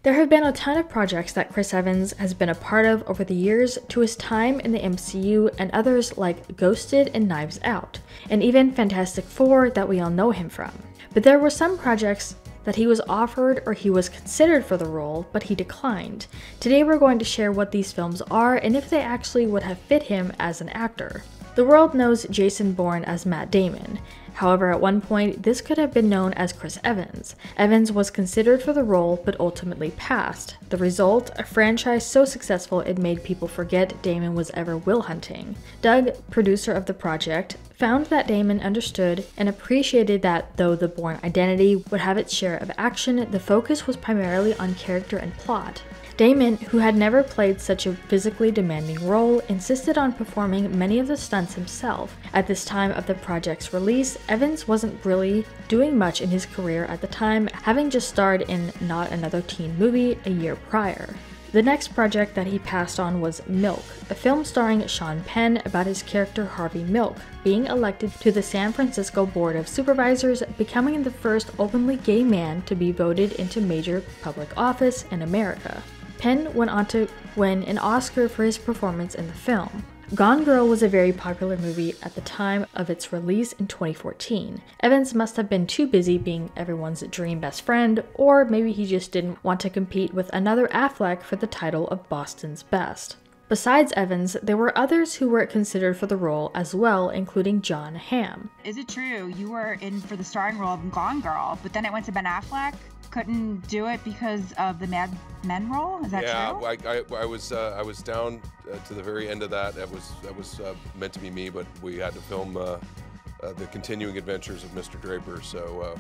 There have been a ton of projects that Chris Evans has been a part of over the years, to his time in the MCU and others like Ghosted and Knives Out, and even Fantastic Four that we all know him from. But there were some projects that he was offered or he was considered for the role, but he declined. Today we're going to share what these films are and if they actually would have fit him as an actor. The world knows Jason Bourne as Matt Damon. However, at one point, this could have been known as Chris Evans. Evans was considered for the role, but ultimately passed. The result, a franchise so successful it made people forget Damon was ever will hunting. Doug, producer of the project, found that Damon understood and appreciated that though the Bourne identity would have its share of action, the focus was primarily on character and plot. Damon, who had never played such a physically demanding role, insisted on performing many of the stunts himself. At this time of the project's release, Evans wasn't really doing much in his career at the time, having just starred in Not Another Teen Movie a year prior. The next project that he passed on was Milk, a film starring Sean Penn about his character Harvey Milk being elected to the San Francisco Board of Supervisors, becoming the first openly gay man to be voted into major public office in America. Penn went on to win an Oscar for his performance in the film. Gone Girl was a very popular movie at the time of its release in 2014. Evans must have been too busy being everyone's dream best friend, or maybe he just didn't want to compete with another Affleck for the title of Boston's Best. Besides Evans, there were others who were considered for the role as well, including Jon Hamm. Is it true you were in for the starring role of Gone Girl, but then it went to Ben Affleck? Couldn't do it because of the Mad Men role? Is that true? Yeah, I was down to the very end of that. That was meant to be me, but we had to film the continuing adventures of Mr. Draper. So,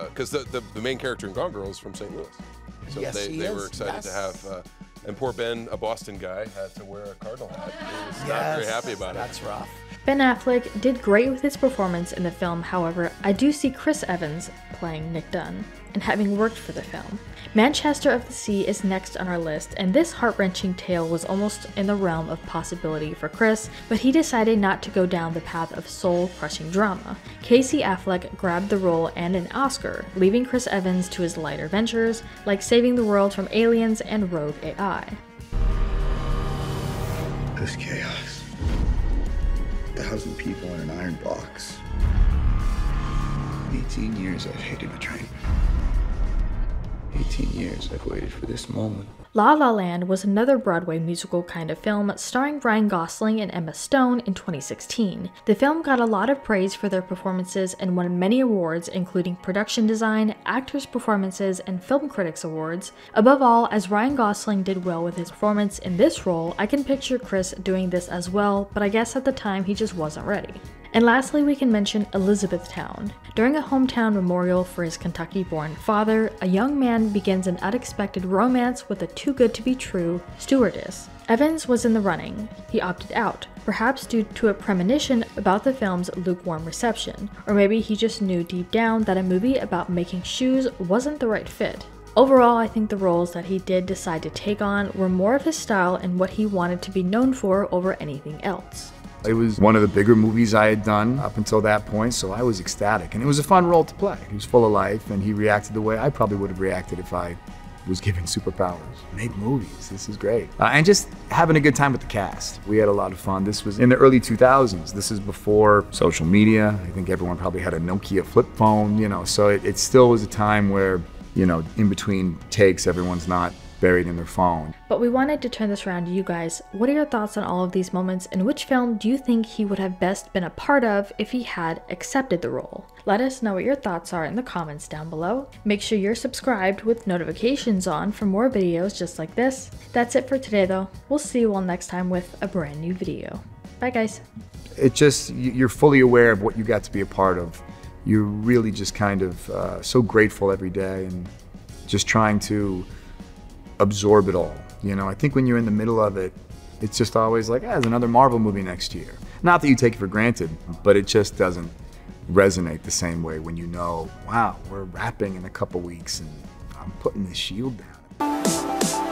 because the main character in Gone Girl is from St. Louis, so yes, they were excited to have. And poor Ben, a Boston guy, had to wear a Cardinal hat. He was not very happy about it. That's rough. Ben Affleck did great with his performance in the film, however, I do see Chris Evans playing Nick Dunn, and having worked for the film. Manchester of the Sea is next on our list, and this heart-wrenching tale was almost in the realm of possibility for Chris, but he decided not to go down the path of soul-crushing drama. Casey Affleck grabbed the role and an Oscar, leaving Chris Evans to his lighter ventures, like saving the world from aliens and rogue AI. This chaos. 1,000 people in an iron box. 18 years I've hated a train. 18 years I've waited for this moment. La La Land was another Broadway musical kind of film starring Ryan Gosling and Emma Stone in 2016. The film got a lot of praise for their performances and won many awards, including production design, actors' performances, and film critics awards. Above all, as Ryan Gosling did well with his performance in this role, I can picture Chris doing this as well, but I guess at the time he just wasn't ready. And lastly, we can mention Elizabethtown. During a hometown memorial for his Kentucky-born father, a young man begins an unexpected romance with a too-good-to-be-true stewardess. Evans was in the running. He opted out, perhaps due to a premonition about the film's lukewarm reception, or maybe he just knew deep down that a movie about making shoes wasn't the right fit. Overall, I think the roles that he did decide to take on were more of his style and what he wanted to be known for over anything else. It was one of the bigger movies I had done up until that point, so I was ecstatic. And it was a fun role to play. He was full of life, and he reacted the way I probably would have reacted if I was given superpowers. Make movies, this is great. And just having a good time with the cast. We had a lot of fun. This was in the early 2000s. This is before social media. I think everyone probably had a Nokia flip phone, so it still was a time where, in between takes, everyone's not buried in their phone. But we wanted to turn this around to you guys. What are your thoughts on all of these moments, and which film do you think he would have best been a part of if he had accepted the role? Let us know what your thoughts are in the comments down below. Make sure you're subscribed with notifications on for more videos just like this. That's it for today though. We'll see you all next time with a brand new video. Bye guys. It just, you're fully aware of what you got to be a part of. You're really just kind of so grateful every day and just trying to absorb it all. I think when you're in the middle of it, it's just always like, there's another Marvel movie next year. Not that you take it for granted, but it just doesn't resonate the same way when wow, we're wrapping in a couple weeks and I'm putting this shield down.